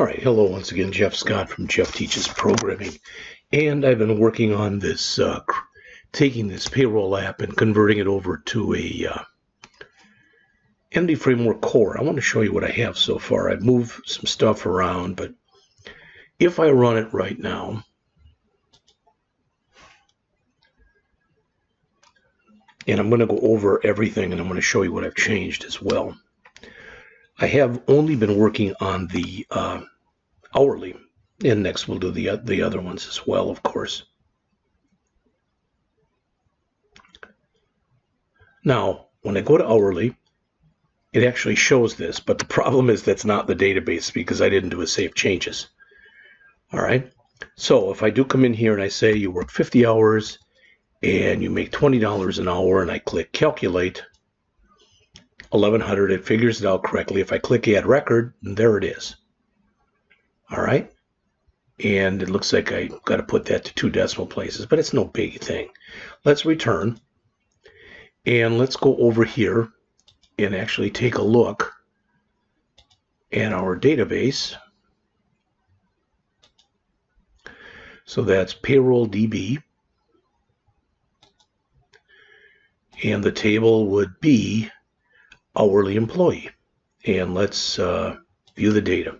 All right, hello once again, Jeff Scott from Jeff Teaches Programming, and I've been working on this, taking this payroll app and converting it over to a MD Framework core. I want to show you what I have so far. I've moved some stuff around, but if I run it right now, and I'm going to go over everything, and I'm going to show you what I've changed as well. I have only been working on the hourly, and next we'll do the other ones as well, of course. Now, when I go to hourly, it actually shows this, but the problem is that's not the database because I didn't do a save changes. All right, so if I do come in here and I say you work 50 hours and you make $20 an hour, and I click calculate, 1100, it figures it out correctly. If I click add record, there it is. All right, and it looks like I got to put that to 2 decimal places, but it's no big thing. Let's return, and let's go over here and actually take a look at our database. So that's payroll DB, and the table would be hourly employee, and let's view the data.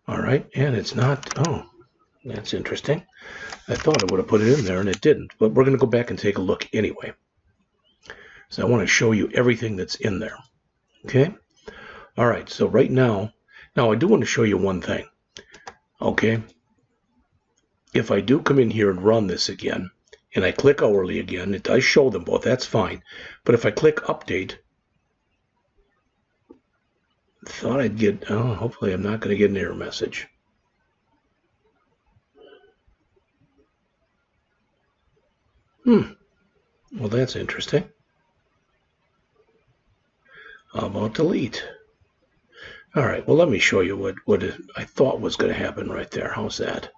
All right, and it's not, oh, that's interesting. I thought I would have put it in there and it didn't, but we're going to go back and take a look anyway. So I want to show you everything that's in there. Okay, all right, so right now I do want to show you one thing. Okay, if I do come in here and run this again, and I click hourly again, it does show them both, that's fine. But if I click update, thought I'd get, oh, hopefully I'm not going to get an error message. Well, that's interesting. How about delete? All right, well, let me show you what I thought was going to happen right there. How's that?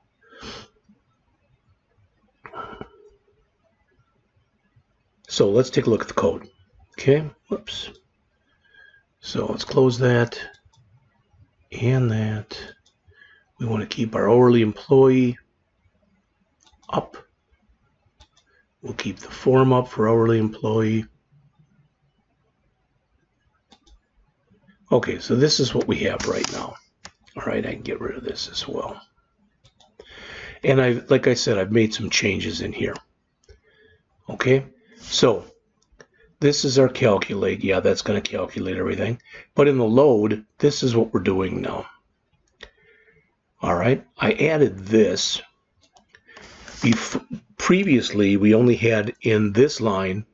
So let's take a look at the code. Okay, whoops. So let's close that and that. We want to keep our hourly employee up. We'll keep the form up for hourly employee. Okay, so this is what we have right now. All right, I can get rid of this as well. And like I said, I've made some changes in here. Okay, so this is our calculate. Yeah, that's going to calculate everything. But in the load, this is what we're doing now. All right, I added this. Previously, we only had in this line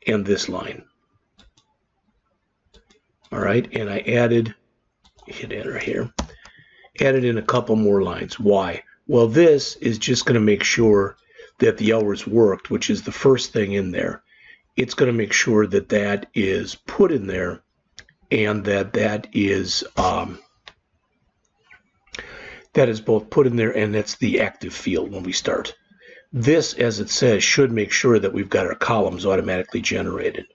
and this line. All right, and I added, hit enter here, added in a couple more lines. Why? Well, this is just going to make sure that the hours worked, which is the first thing in there. It's going to make sure that that is put in there, and that is both put in there, and that's the active field when we start. This, as it says, should make sure that we've got our columns automatically generated.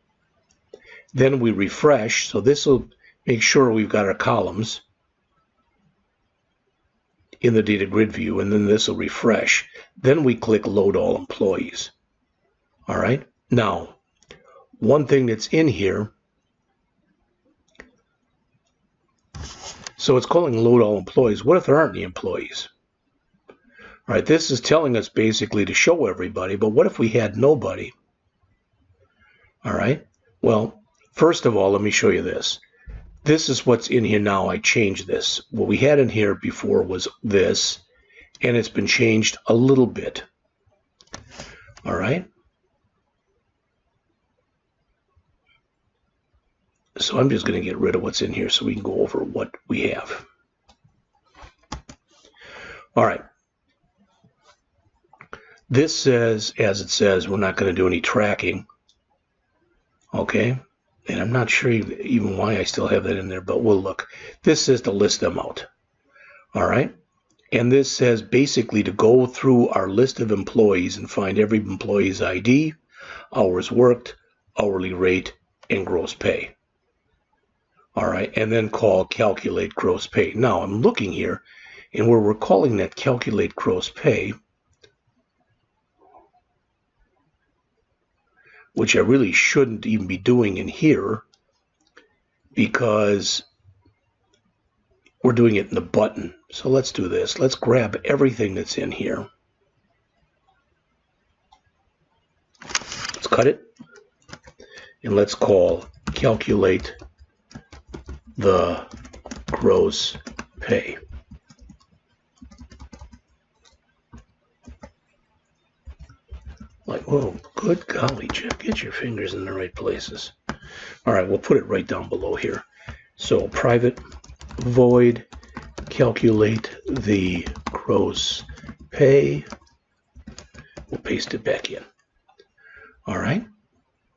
Then we refresh, so this will make sure we've got our columns in the data grid view, and then this will refresh. Then we click load all employees. All right, now one thing that's in here, so it's calling load all employees. What if there aren't any employees? All right, this is telling us basically to show everybody, but what if we had nobody? All right, well, first of all, let me show you this. This is what's in here now. I changed this. What we had in here before was this, and it's been changed a little bit. All right. So I'm just going to get rid of what's in here so we can go over what we have. All right. This says, as it says, we're not going to do any tracking. Okay. And I'm not sure even why I still have that in there, but we'll look. This says to list them out. All right. And this says basically to go through our list of employees and find every employee's ID, hours worked, hourly rate, and gross pay. All right, and then call calculate gross pay. Now I'm looking here, and where we're calling that calculate gross pay, which I really shouldn't even be doing in here because we're doing it in the button. So let's do this. Let's grab everything that's in here. Let's cut it, and let's call calculate the gross pay. Like, whoa, good golly, Jeff, get your fingers in the right places. All right, we'll put it right down below here. So private void calculate the gross pay. We'll paste it back in. All right.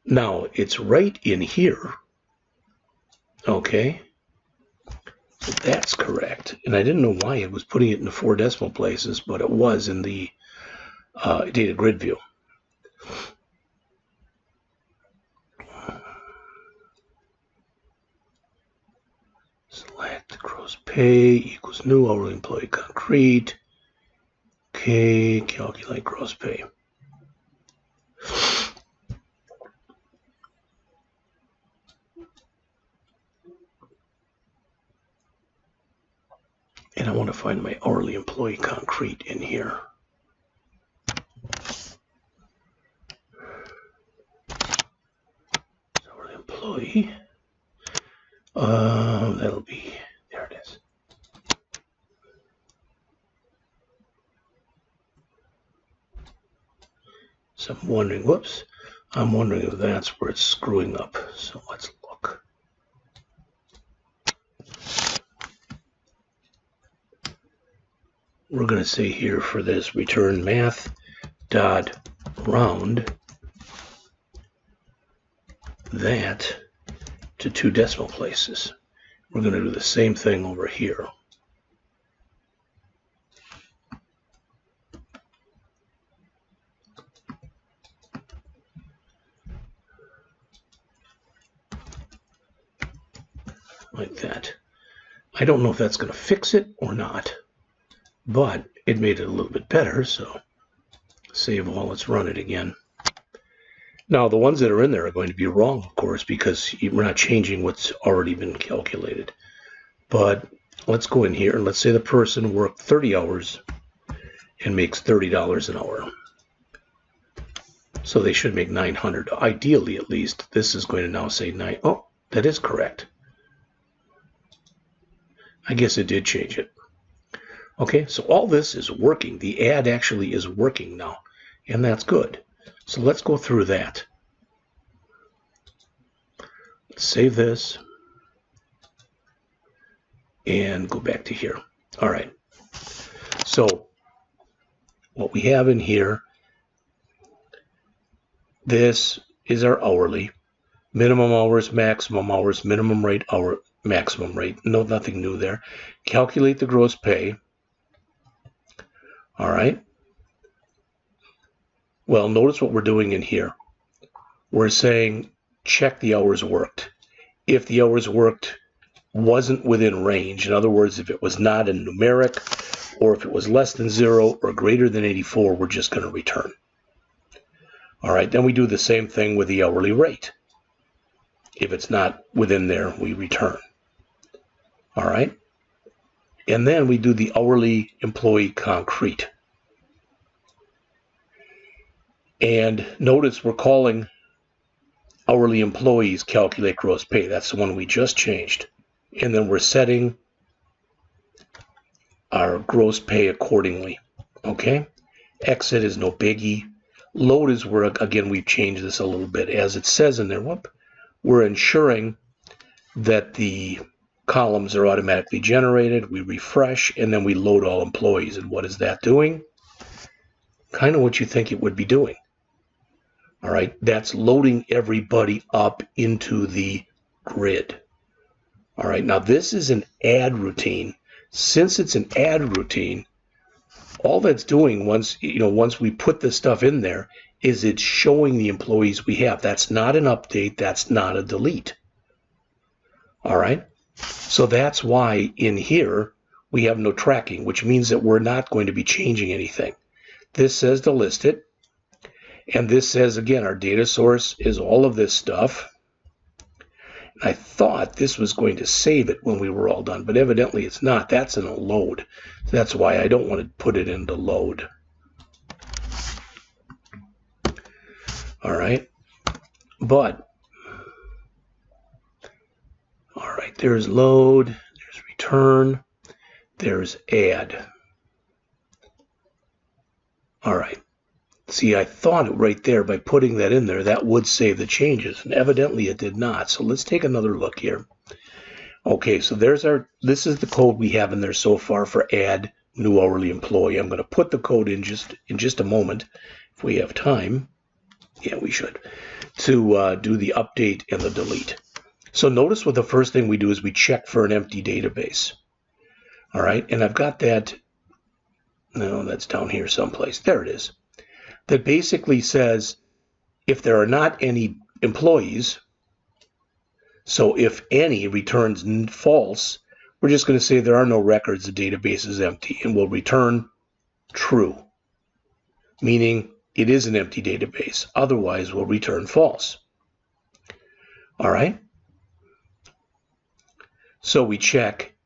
Now it's right in here. Okay. So that's correct. And I didn't know why it was putting it in the 4 decimal places, but it was in the data grid view. Select gross pay equals new hourly employee concrete. Okay, calculate gross pay. And I want to find my hourly employee concrete in here. Hourly employee. That'll be, there it is. So I'm wondering, whoops, I'm wondering if that's where it's screwing up. So let's look. We're going to say here for this return math dot round that to 2 decimal places. We're going to do the same thing over here. Like that. I don't know if that's going to fix it or not, but it made it a little bit better, so save all, let's run it again. Now, the ones that are in there are going to be wrong, of course, because we're not changing what's already been calculated. But let's go in here and let's say the person worked 30 hours and makes $30 an hour. So they should make 900. Ideally, at least, this is going to now say 9. Oh, that is correct. I guess it did change it. Okay, so all this is working. The ad actually is working now, and that's good. So let's go through that. Let's save this and go back to here. All right. So what we have in here, this is our hourly. Minimum hours, minimum rate, hour, maximum rate. No, nothing new there. Calculate the gross pay. All right. Well, notice what we're doing in here. We're saying check the hours worked. If the hours worked wasn't within range, in other words, if it was not in numeric, or if it was less than 0 or greater than 84, we're just going to return. All right, then we do the same thing with the hourly rate. If it's not within there, we return. All right, and then we do the hourly employee concrete. And notice we're calling hourly employees calculate gross pay. That's the one we just changed. And then we're setting our gross pay accordingly. Okay? Exit is no biggie. Load is where, again, we've changed this a little bit. As it says in there, we're ensuring that the columns are automatically generated. We refresh, and then we load all employees. And what is that doing? Kind of what you think it would be doing. All right, that's loading everybody up into the grid. All right, now this is an add routine. Since it's an add routine, all that's doing once we put this stuff in there is it's showing the employees we have. That's not an update. That's not a delete. All right. So that's why in here we have no tracking, which means that we're not going to be changing anything. This says to list it. And this says, again, our data source is all of this stuff. I thought this was going to save it when we were all done, but evidently it's not. That's in a load. That's why I don't want to put it into load. All right. But, all right, there's load, there's return, there's add. All right. See, I thought it right there by putting that in there, that would save the changes, and evidently it did not. So let's take another look here. Okay, so this is the code we have in there so far for add new hourly employee. I'm going to put the code in just a moment if we have time. Yeah, we should, to do the update and the delete. So notice what the first thing we do is we check for an empty database. All right, and I've got that. No, that's down here someplace. There it is. That basically says if there are not any employees, so if any returns false, we're just going to say there are no records, the database is empty, and we'll return true, meaning it is an empty database. Otherwise, we'll return false. All right? So we check,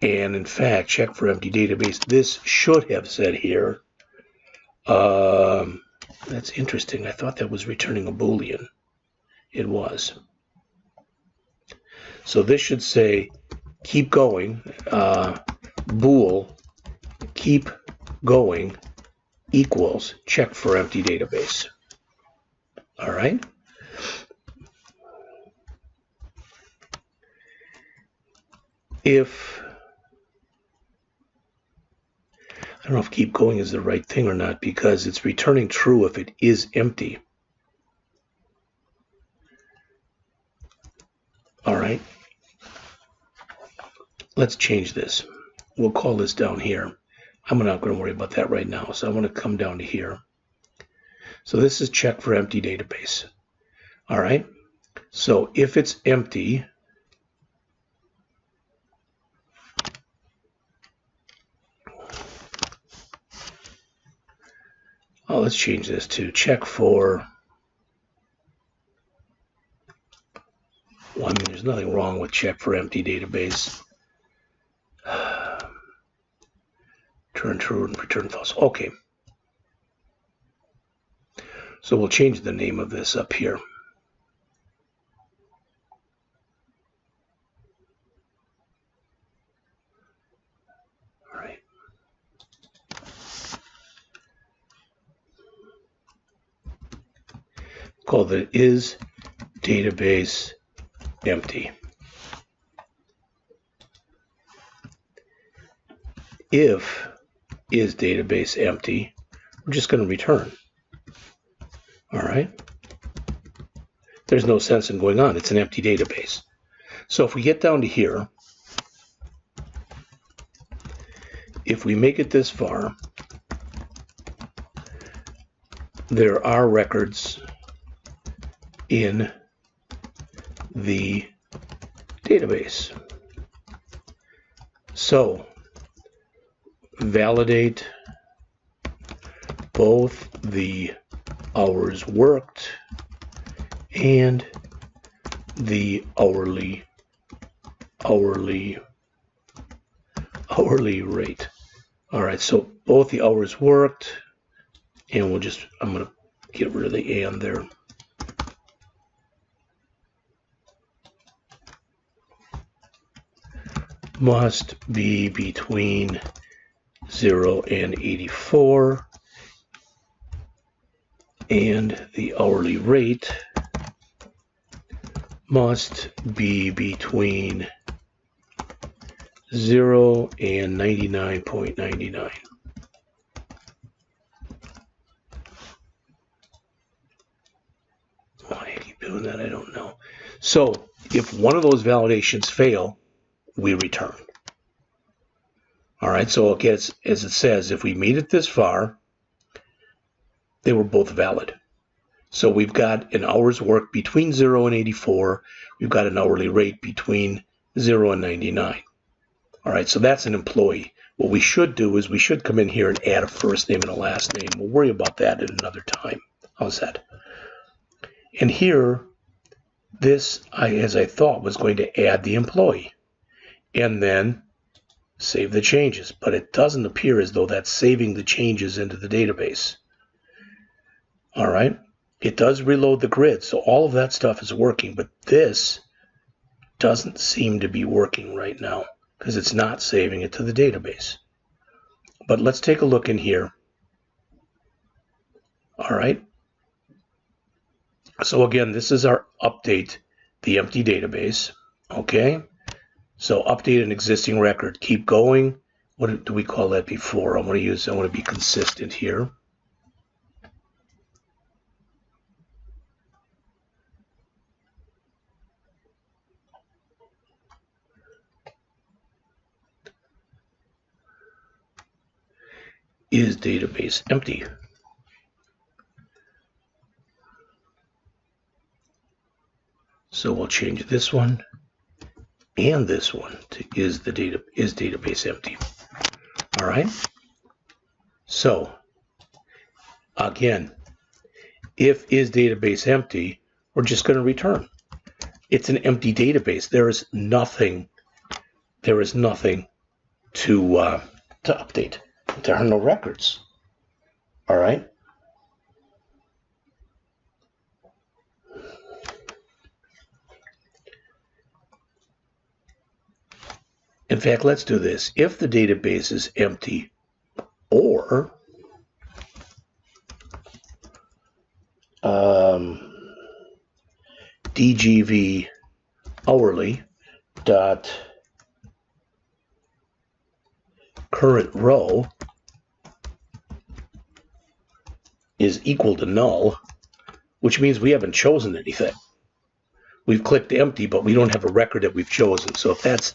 and in fact, check for empty database. This should have said here, that's interesting. I thought that was returning a Boolean. It was. So this should say keep going, bool, keep going equals check for empty database. All right. If I don't know if keep going is the right thing or not, because it's returning true if it is empty. All right. Let's change this. We'll call this down here. I'm not going to worry about that right now. So I want to come down to here. So this is check for empty database. All right. So if it's empty, oh, let's change this to check for, well, I mean, there's nothing wrong with check for empty database. Return true and return false. Okay. So we'll change the name of this up here. All right. Call that is database empty. If is database empty, we're just going to return. All right. There's no sense in going on. It's an empty database. So if we get down to here, if we make it this far, there are records in the database. So validate both the hours worked and the hourly rate. All right, so both the hours worked, and we'll just, I'm going to get rid of the and there. Must be between 0 and 84, and the hourly rate must be between 0 and 99.99. Why I keep doing that, I don't know. So if one of those validations fail, we return. All right, so as it says, if we made it this far, they were both valid. So we've got an hour's work between 0 and 84. We've got an hourly rate between 0 and 99. All right, so that's an employee. What we should do is we should come in here and add a first name and a last name. We'll worry about that at another time. How's that? And here, this, as I thought, was going to add the employee and then save the changes. But it doesn't appear as though that's saving the changes into the database. All right. It does reload the grid, so all of that stuff is working, but this doesn't seem to be working right now because it's not saving it to the database. But let's take a look in here. All right. So again, this is our update the empty database. Okay. So update an existing record. Keep going. What do we call that before? I want to be consistent here. Is database empty? So we'll change this one and this one to is database empty. All right. So again, if is database empty, we're just going to return. It's an empty database. There is nothing to update. There are no records. All right. In fact, let's do this. If the database is empty or DGV hourly dot current row is equal to null, which means we haven't chosen anything. We've clicked empty, but we don't have a record that we've chosen. So if that's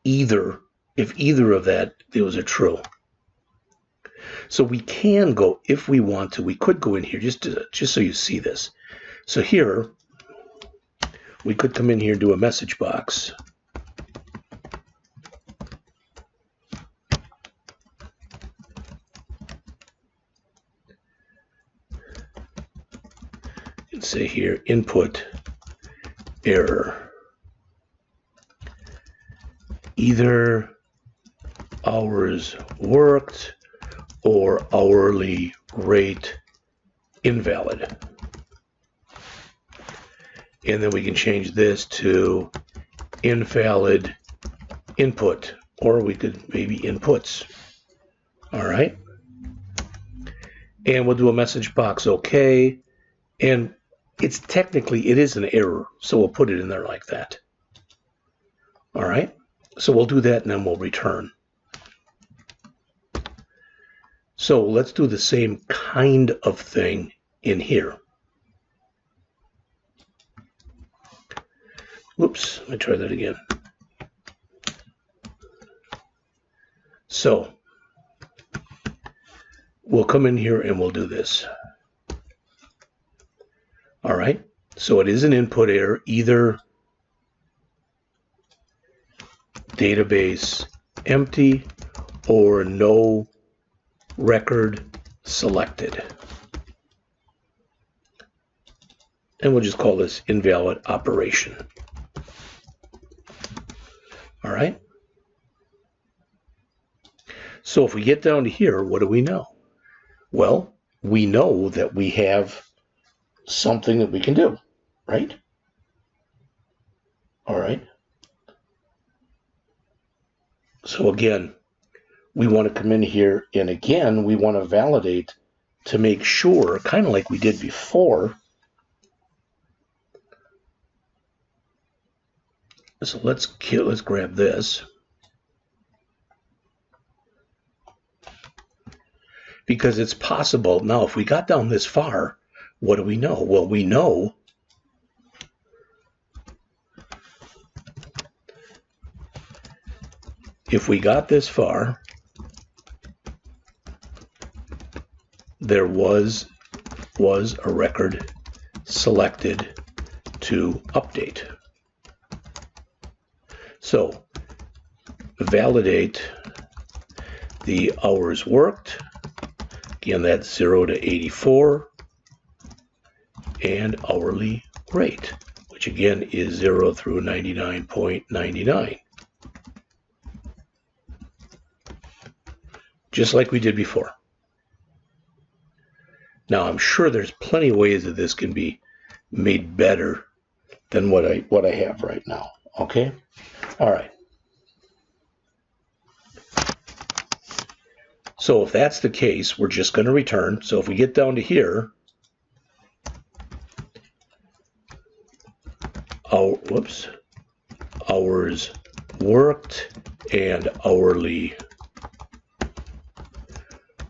if either of those are true. So we can go, if we want to, we could go in here just so you see this. So here, we could come in here and do a message box. And say here, input error. Either hours worked or hourly rate invalid. And then we can change this to invalid input, or we could maybe inputs. All right. And we'll do a message box OK. And it is an error, so we'll put it in there like that. All right. So we'll do that and then we'll return. So let's do the same kind of thing in here. Whoops, let me try that again. So we'll come in here and we'll do this. All right, so it is an input error, either database empty or no record selected. And we'll just call this invalid operation. All right. So if we get down to here, what do we know? Well, we know that we have something that we can do, right? All right. So again, we want to come in here, and again, we want to validate to make sure, kind of like we did before. So let's grab this. Because it's possible. Now, if we got down this far, what do we know? Well, we know if we got this far, there was a record selected to update. So validate the hours worked. Again, that's 0 to 84, and hourly rate, which again is 0 through 99.99. Just like we did before. Now, I'm sure there's plenty of ways that this can be made better than what I have right now. Okay? All right. So if that's the case, we're just going to return. So if we get down to here, hours worked and hourly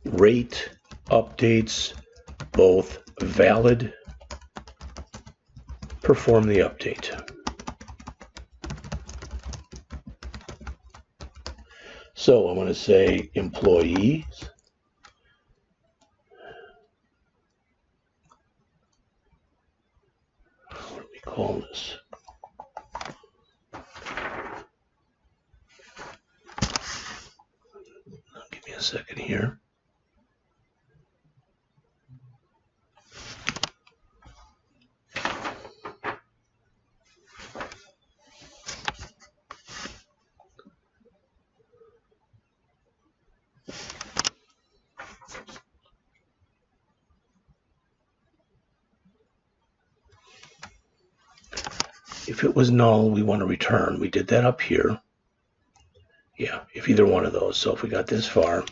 rate updates, both valid, perform the update. So I'm going to say employees. What do we call this? Give me a second here. If it was null, we want to return. We did that up here. Yeah, if either one of those. So if we got this far,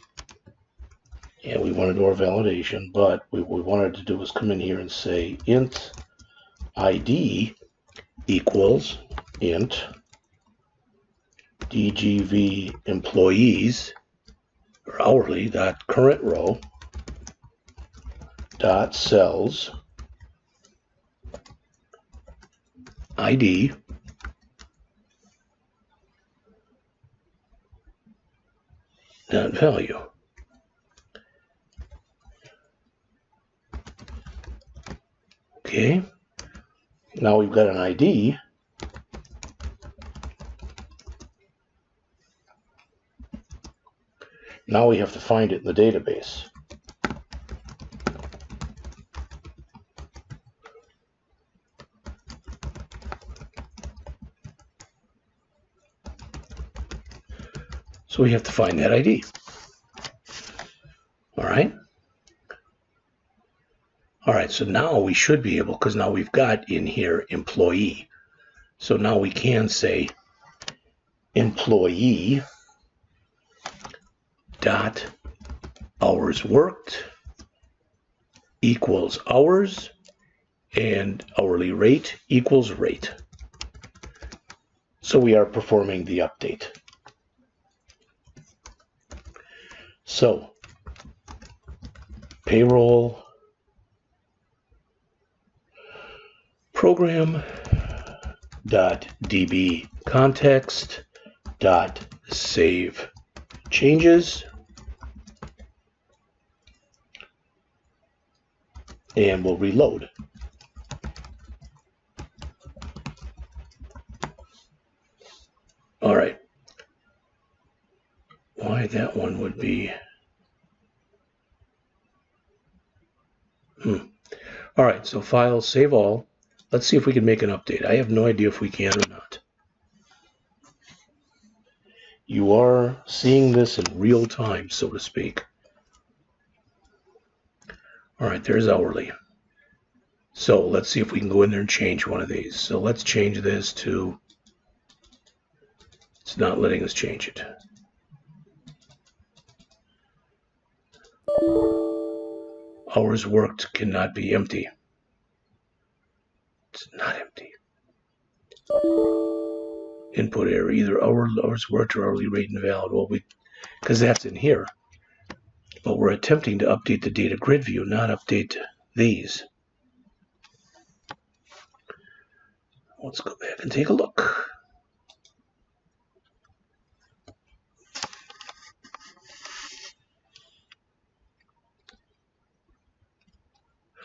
and we want to do our validation, but what we wanted to do was come in here and say int ID equals int DGV employees or hourly dot current row dot cells ID dot value. Okay, now we've got an ID. Now we have to find it in the database. So we have to find that ID. All right. All right, so now we should be able, because now we've got in here employee. So now we can say employee dot hours worked equals hours and hourly rate equals rate. So we are performing the update. So payroll program dot db context dot save changes, and we'll reload. All right. Why that one would be all right, so file, save all. Let's see if we can make an update. I have no idea if we can or not. You are seeing this in real time, so to speak. All right, there's hourly. So let's see if we can go in there and change one of these. So let's change this to, it's not letting us change it. Hours worked cannot be empty. It's not empty. Input error, either hours worked or hourly rate invalid. Well, because that's in here. But we're attempting to update the data grid view, not update these. Let's go back and take a look.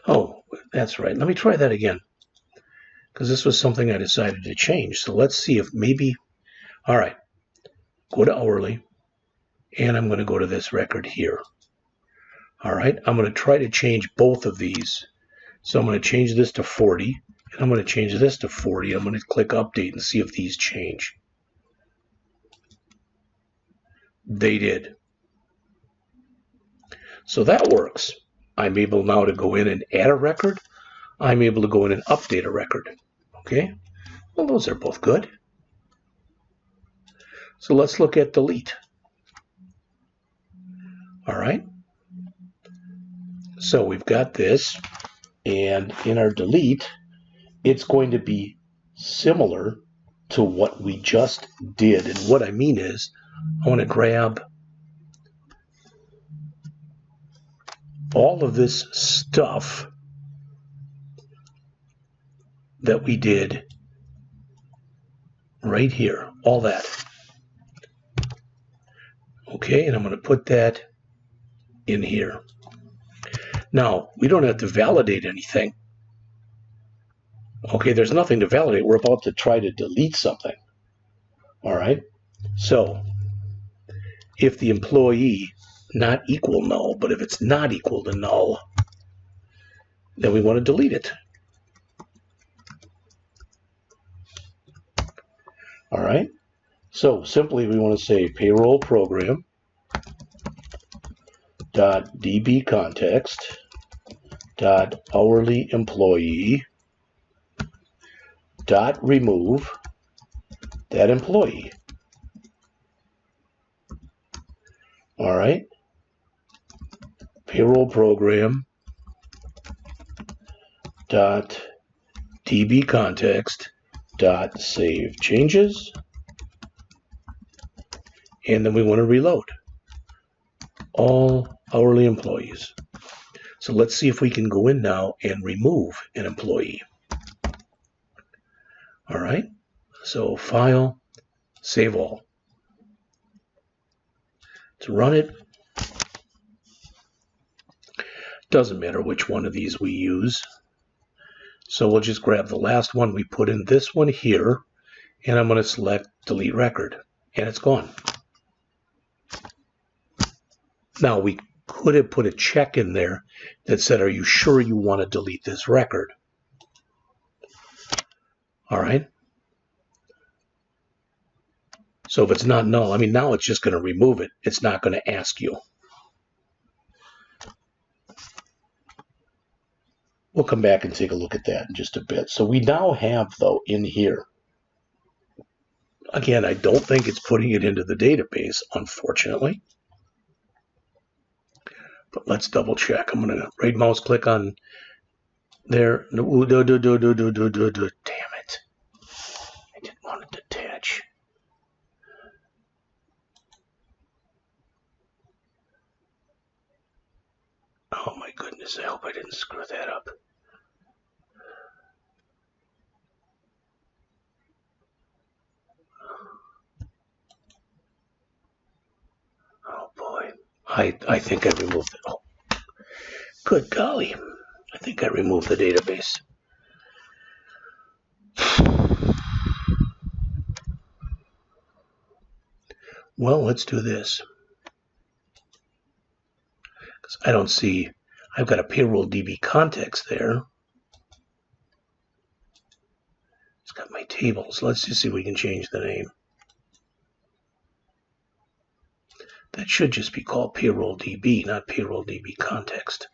Oh, That's right. Let me try that again, because this was something I decided to change. So let's see if maybe, all right, go to hourly, and I'm going to go to this record here. All right, I'm going to try to change both of these. So I'm going to change this to 40, and I'm going to change this to 40. I'm going to click update and see if these change. They did. So that works. I'm able now to go in and add a record. I'm able to go in and update a record. Okay, well, those are both good. So let's look at delete. All right, so we've got this, and in our delete, it's going to be similar to what we just did. And what I mean is, I want to grab all of this stuff that we did right here, all that. Okay, and I'm going to put that in here. Now, we don't have to validate anything. Okay, there's nothing to validate. We're about to try to delete something. All right, so if the employee not equal null, but if it's not equal to null, then we want to delete it. All right, so simply we want to say payroll program .db context .hourly employee .remove that employee. All right, payroll program .db context .save changes, and then we want to reload all hourly employees. So let's see if we can go in now and remove an employee. All right, so file, save all. To run it, doesn't matter which one of these we use. So we'll just grab the last one. We put in this one here, and I'm going to select delete record, and it's gone. Now we could have put a check in there that said, are you sure you want to delete this record? All right. So if it's not null, I mean, now it's just going to remove it. It's not going to ask you. We'll come back and take a look at that in just a bit. So we now have, though, in here, again, I don't think it's putting it into the database, unfortunately. But let's double check. I'm going to right mouse click on there. Damn it. I didn't want it to detach. Oh my goodness, I hope I didn't screw that up. Oh boy, I think I removed it. Oh, good golly, I think I removed the database. Well, let's do this. Because I don't see, I've got a payroll DB context there. It's got my tables. Let's just see if we can change the name. That should just be called payroll DB, not payroll DB context.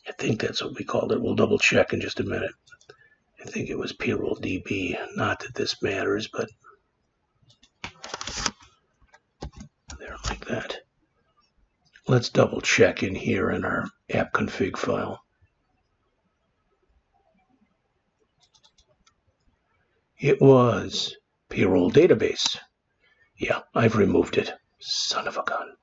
I think that's what we called it. We'll double check in just a minute. I think it was payroll DB. Not that this matters, but there, like that. Let's double check in here in our app config file. It was payroll database. Yeah, I've removed it. Son of a gun.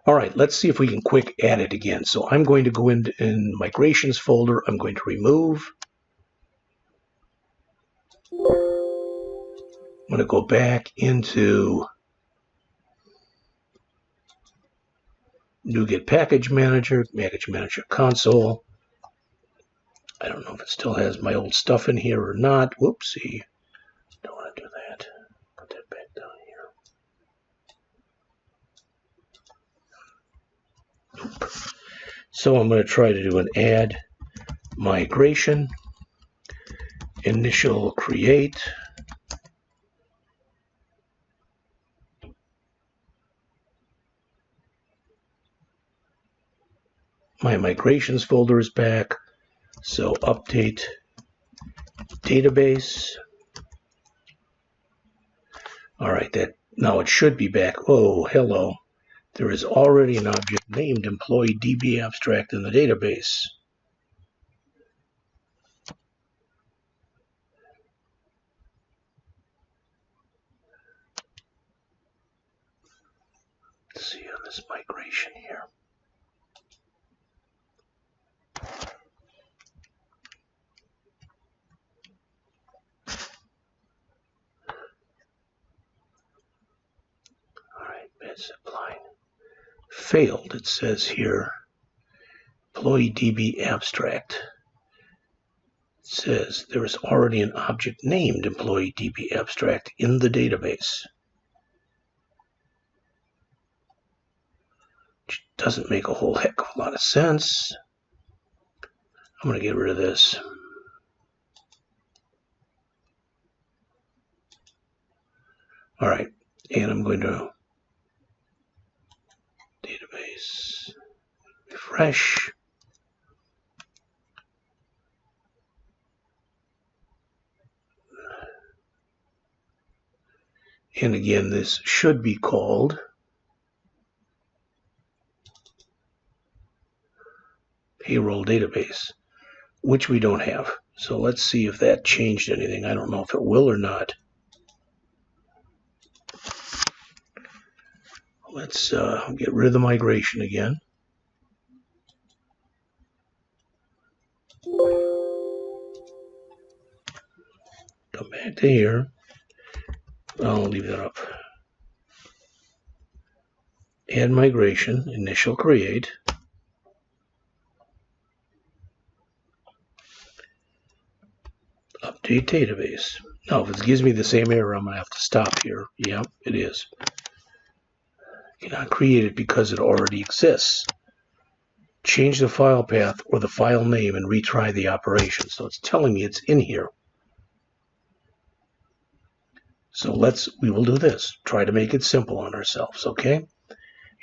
All right, let's see if we can quick add it again. So I'm going to go in migrations folder. I'm going to remove. I'm going to go back into NuGet Package Manager console. I don't know if it still has my old stuff in here or not. Whoopsie. Don't want to do that. Put that back down here. Nope. So I'm going to try to do an add migration, initial create. My migrations folder is back. So update database. All right, that now it should be back. Oh, hello. There is already an object named employee DB abstract in the database. Let's see on this migration here. All right, bed zipline. Failed, it says here. Employee DB abstract. It says there is already an object named employee DB abstract in the database. Which doesn't make a whole heck of a lot of sense. I'm going to get rid of this. All right, and I'm going to database, refresh. And again, this should be called payroll database, which we don't have. So let's see if that changed anything. I don't know if it will or not. Let's get rid of the migration again. Come back to here. I'll leave that up. Add migration, initial create. Update database. Now, if it gives me the same error, I'm going to have to stop here. Yep, it is. Cannot create it because it already exists. Change the file path or the file name and retry the operation. So it's telling me it's in here. So we will do this. Try to make it simple on ourselves, okay?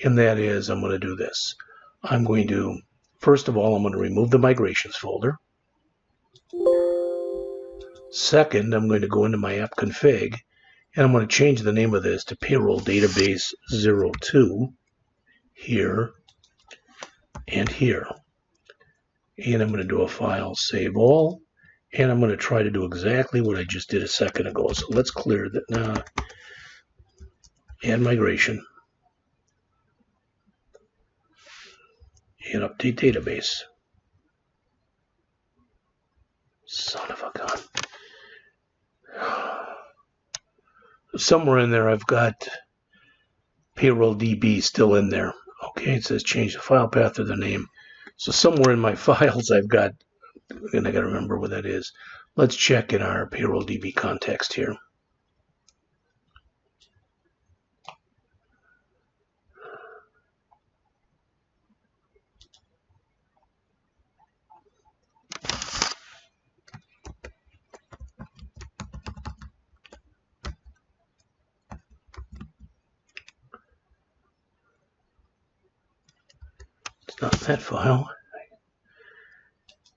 And that is, I'm going to do this. I'm going to, first of all, I'm going to remove the migrations folder. Second, I'm going to go into my app config, and I'm going to change the name of this to payroll database 02 here and here. And I'm going to do a file save all, and I'm going to try to do exactly what I just did a second ago. So let's clear that. Add migration and update database. Son of a gun. Somewhere in there I've got payroll DB still in there. Okay, it says change the file path or the name. So somewhere in my files I've got, and I got to remember what that is. Let's check in our payroll DB context here. Not that file.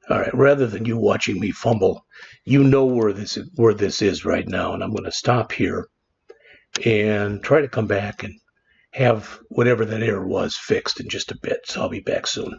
All right, rather than you watching me fumble, you know where this is right now, and I'm going to stop here and try to come back and have whatever that error was fixed in just a bit. So I'll be back soon.